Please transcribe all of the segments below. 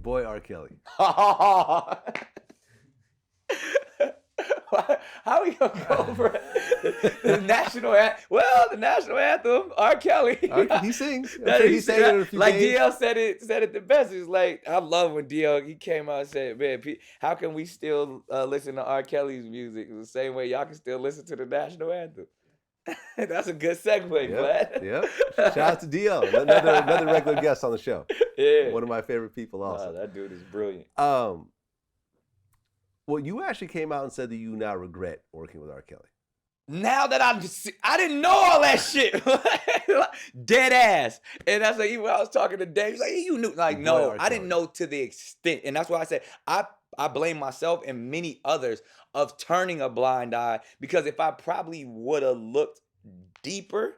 boy R. Kelly. How we gonna go over the national anthem? Well, the national anthem, R. Kelly. He sings. I'm sure he sang it in a few like games. DL said it the best. It's like, I love when DL, he came out and said, man, how can we still listen to R. Kelly's music the same way y'all can still listen to the national anthem? That's a good segue, Vlad. Yep. Shout out to DL, another regular guest on the show. Yeah. One of my favorite people also. That dude is brilliant. Well, you actually came out and said that you now regret working with R. Kelly. Now that I didn't know all that shit. Dead ass. And that's like, even when I was talking to Dave, he's like, you knew. Like, no, I didn't know to the extent. And that's why I said, I blame myself and many others of turning a blind eye, because if I probably would have looked deeper,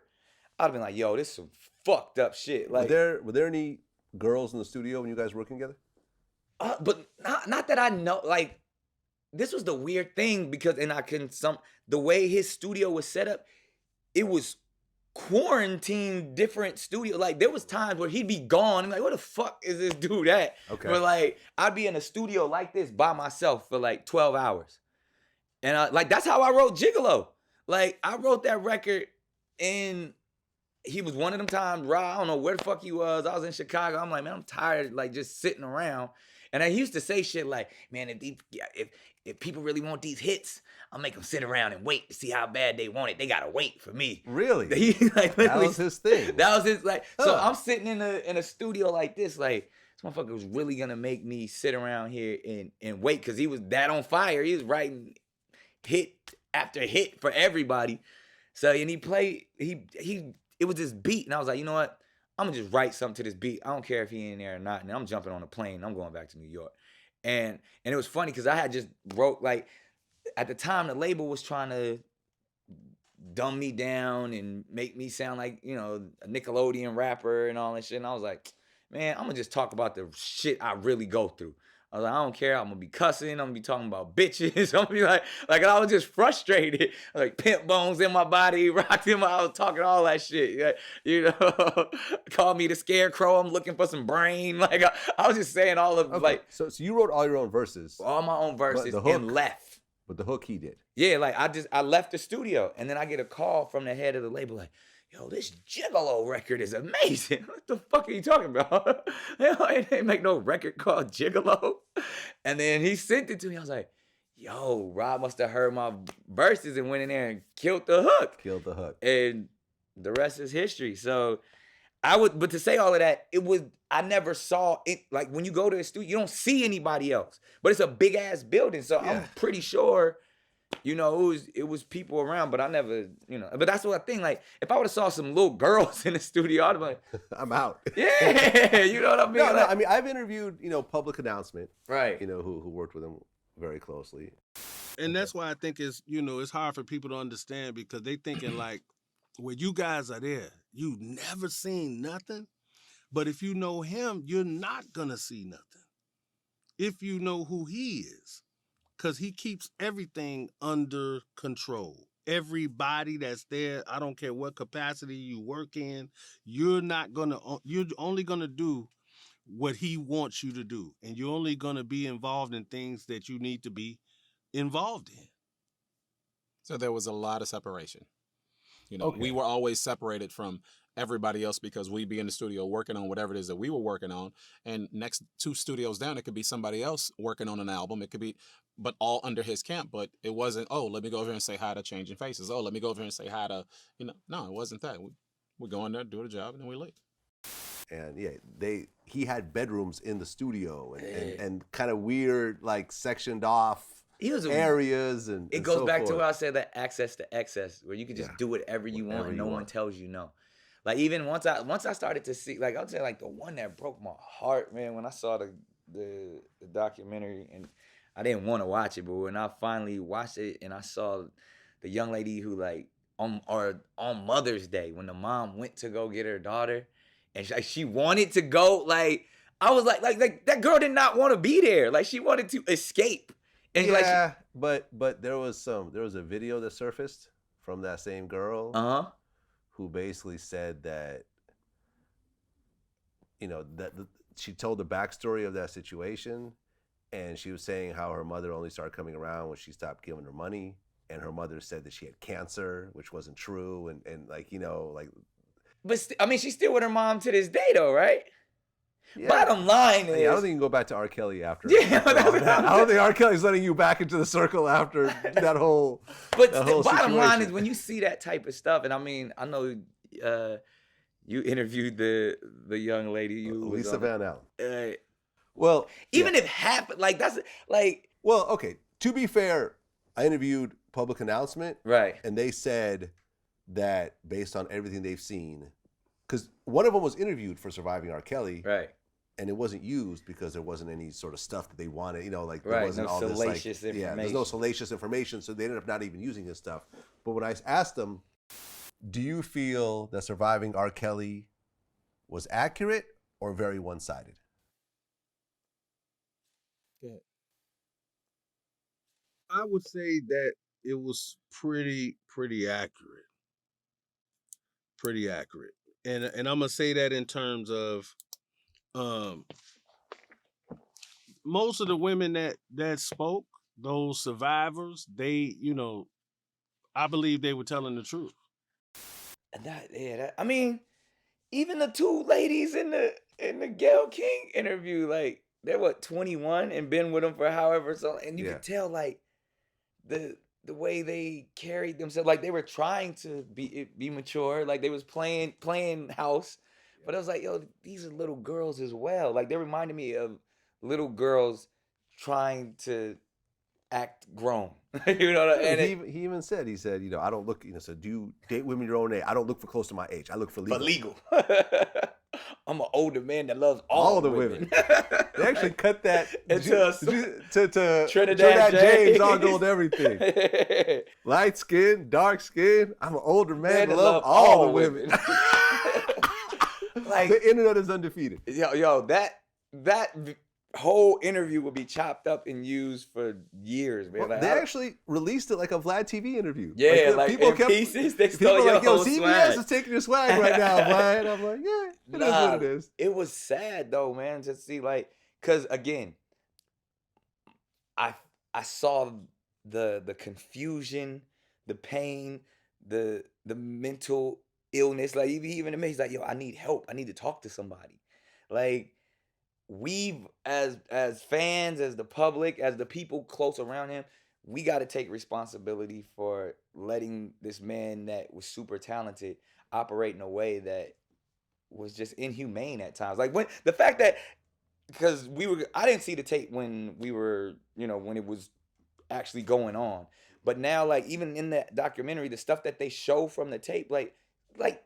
I'd have been like, yo, this is some fucked up shit. Like, were there any girls in the studio when you guys were working together? But not that I know. Like, this was the weird thing, because the way his studio was set up, it was quarantined different studio. Like, there was times where he'd be gone. I'm like, where the fuck is this dude at? Okay. Where like I'd be in a studio like this by myself for like 12 hours. And like, that's how I wrote Gigolo. Like, I wrote that record, and he was one of them times, I don't know where the fuck he was. I was in Chicago. I'm like, man, I'm tired, like, just sitting around. And I used to say shit like, man, if people really want these hits, I'll make them sit around and wait to see how bad they want it. They gotta wait for me. Really? That was his thing. That was his, like. So I'm sitting in a studio like this, like, this motherfucker was really gonna make me sit around here and wait, because he was that on fire. He was writing hit after hit for everybody. So, and it was this beat, and I was like, you know what? I'm gonna just write something to this beat. I don't care if he in there or not. And I'm jumping on a plane. I'm going back to New York. And it was funny, because I had just wrote, like, at the time the label was trying to dumb me down and make me sound like, you know, a Nickelodeon rapper and all that shit. And I was like, man, I'm gonna just talk about the shit I really go through. I was like, I don't care. I'm gonna be cussing. I'm gonna be talking about bitches. I'm gonna be like I was just frustrated. Like, pimp bones in my body, rocked in my. I was talking all that shit. You know, call me the scarecrow. I'm looking for some brain. Like, I was just saying all of like. So you wrote all your own verses. All my own verses and left. But the hook he did. Yeah, like I left the studio, and then I get a call from the head of the label, like, yo, this Gigolo record is amazing. What the fuck are you talking about? It ain't make no record called Gigolo. And then he sent it to me. I was like, yo, Rob must have heard my verses and went in there and killed the hook. And the rest is history. So but to say all of that, I never saw it. Like, when you go to a studio, you don't see anybody else. But it's a big ass building. So yeah. I'm pretty sure, you know, it was people around, but I never, you know. But that's what I think. Like, if I would have saw some little girls in the studio, I'd have been like, I'm out. Yeah, you know what I mean? No, I mean, I've interviewed, you know, Public Announcement, right? You know, who worked with him very closely. And that's why I think it's hard for people to understand, because they thinking like, well, you guys are there, you never seen nothing. But if you know him, you're not gonna see nothing. If you know who he is. Because he keeps everything under control. Everybody that's there, I don't care what capacity you work in, you're only gonna do what he wants you to do. And you're only gonna be involved in things that you need to be involved in. So there was a lot of separation. You know, Okay. We were always separated from everybody else, because we'd be in the studio working on whatever it is that we were working on. And next 2 studios down, it could be somebody else working on an album. It could be, but all under his camp. But it wasn't, oh, let me go over here and say hi to Changing Faces. Oh, let me go over here and say hi to, you know, no, it wasn't that. We go in there, do the job, and then we leave. And yeah, he had bedrooms in the studio and kind of weird, like, sectioned off areas. And it goes back to what I said, that access to excess, where you can just do whatever you want and no one tells you no. Like, even once I started to see, like, I would say, like, the one that broke my heart, man, when I saw the documentary, and I didn't want to watch it, but when I finally watched it and I saw the young lady who, like, on Mother's Day, when the mom went to go get her daughter, and she wanted to go, like, I was like that girl did not want to be there. Like, she wanted to escape. And yeah, but there was a video that surfaced from that same girl. Who basically said that, you know, that she told the backstory of that situation, and she was saying how her mother only started coming around when she stopped giving her money, and her mother said that she had cancer, which wasn't true, and like, you know, like. But I mean, she's still with her mom to this day, though, right? Yeah. Bottom line is, I don't think you can go back to R. Kelly after. Yeah, after all that. I don't think R. Kelly's letting you back into the circle after that whole. But that the whole bottom line situation. is, when you see that type of stuff, and I mean, I know you interviewed the young lady, Lisa Van Allen. Well, even if happened, like that's like. Well, okay. To be fair, I interviewed Public Announcement, right, and they said that based on everything they've seen, because one of them was interviewed for Surviving R. Kelly, right, and it wasn't used because there wasn't any sort of stuff that they wanted, you know, like there right, wasn't no all this like, information. yeah, there's no salacious information, so they ended up not even using his stuff. But when I asked them, do you feel that Surviving R. Kelly was accurate or very one-sided? Yeah. I would say that it was pretty accurate. Pretty accurate. And I'm gonna say that in terms of most of the women that spoke, those survivors, they, you know, I believe they were telling the truth. And I mean, even the two ladies in the Gayle King interview, like they're 21 and been with him for however so, and you could tell like the way they carried themselves, like they were trying to be mature, like they was playing house, but I was like, yo, these are little girls as well. Like they reminded me of little girls trying to act grown. You know what I mean? He even said, you know, I don't look, you know, so do you date women your own age? I don't look for close to my age. I look for legal. I'm an older man that loves all the women. They actually cut that to Trinidad James on gold everything. Light skin, dark skin. I'm an older man that love all the women. Like the internet is undefeated. Yo, that whole interview will be chopped up and used for years, man. Well, like, they actually released it like a VladTV interview. Yeah, like people kept pieces. They stole your whole CBS swag. is taking your swag right now, Vlad. I'm like, yeah, it is what it is. It was sad though, man, to see like, cause again, I saw the confusion, the pain, the mental illness. Like even to me, he's like, yo, I need help. I need to talk to somebody. Like, we've as fans, as the public, as the people close around him, we got to take responsibility for letting this man that was super talented operate in a way that was just inhumane at times. Like when the fact that, because I didn't see the tape when we were, you know, when it was actually going on, but now like even in that documentary, the stuff that they show from the tape, like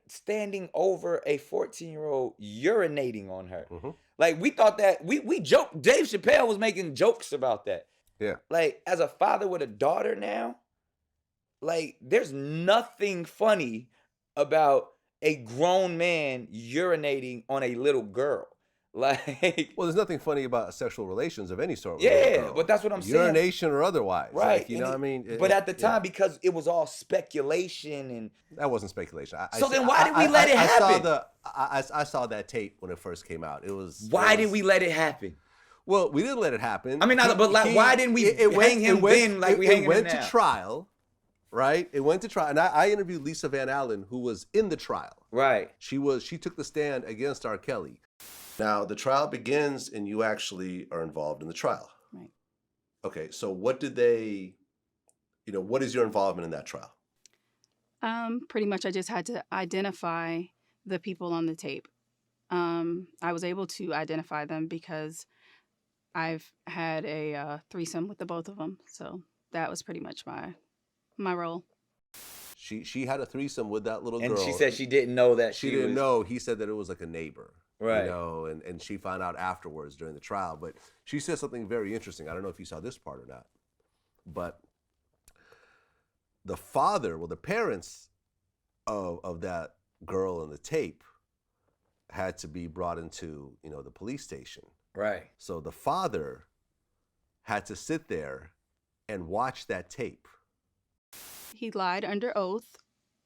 standing over a 14-year-old urinating on her. Mm-hmm. Like we thought that we joked. Dave Chappelle was making jokes about that. Yeah. Like as a father with a daughter now, like there's nothing funny about a grown man urinating on a little girl. Like, well, there's nothing funny about sexual relations of any sort. Yeah, but that's what I'm saying. Urination or otherwise, right? Like, you know what I mean? But at the time, because it was all speculation and that wasn't speculation. Then why did we let it happen? I saw that tape when it first came out. Why did we let it happen? Well, we didn't let it happen. I mean, why didn't we hang him then like we hang him now? It went to trial, right? It went to trial, and I interviewed Lisa Van Allen, who was in the trial. Right. She took the stand against R. Kelly. Now, the trial begins and you actually are involved in the trial. Right. Okay, so what is your involvement in that trial? Pretty much I just had to identify the people on the tape. I was able to identify them because I've had a threesome with the both of them. So that was pretty much my role. She had a threesome with that little girl. And she said she didn't know that she didn't know. He said that it was like a neighbor. Right. You know, and she found out afterwards during the trial. But she said something very interesting. I don't know if you saw this part or not. But the parents of that girl in the tape had to be brought into, the police station. Right. So the father had to sit there and watch that tape. He lied under oath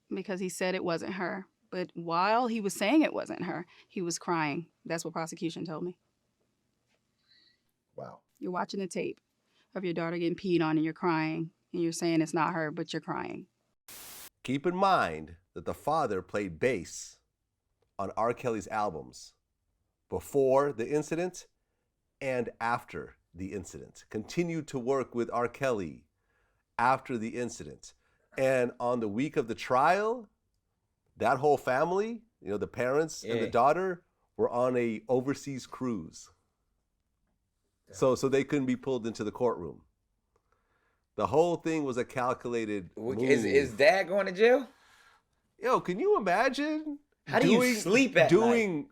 because he said it wasn't her. But while he was saying it wasn't her, he was crying. That's what prosecution told me. Wow. You're watching the tape of your daughter getting peed on and you're crying and you're saying it's not her, but you're crying. Keep in mind that the father played bass on R. Kelly's albums before the incident and after the incident. Continued to work with R. Kelly after the incident. And on the week of the trial, that whole family, you know, the parents and the daughter, were on a overseas cruise. So they couldn't be pulled into the courtroom. The whole thing was a calculated move. Is dad going to jail? Yo, can you imagine? How do you sleep at doing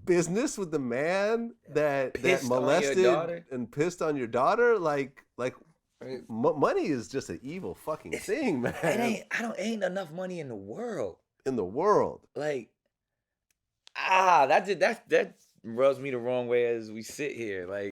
business with the man that molested and pissed on your daughter? Like money is just an evil fucking thing, man. Ain't enough money in the world. In the world. Like, that rubs me the wrong way as we sit here. Like,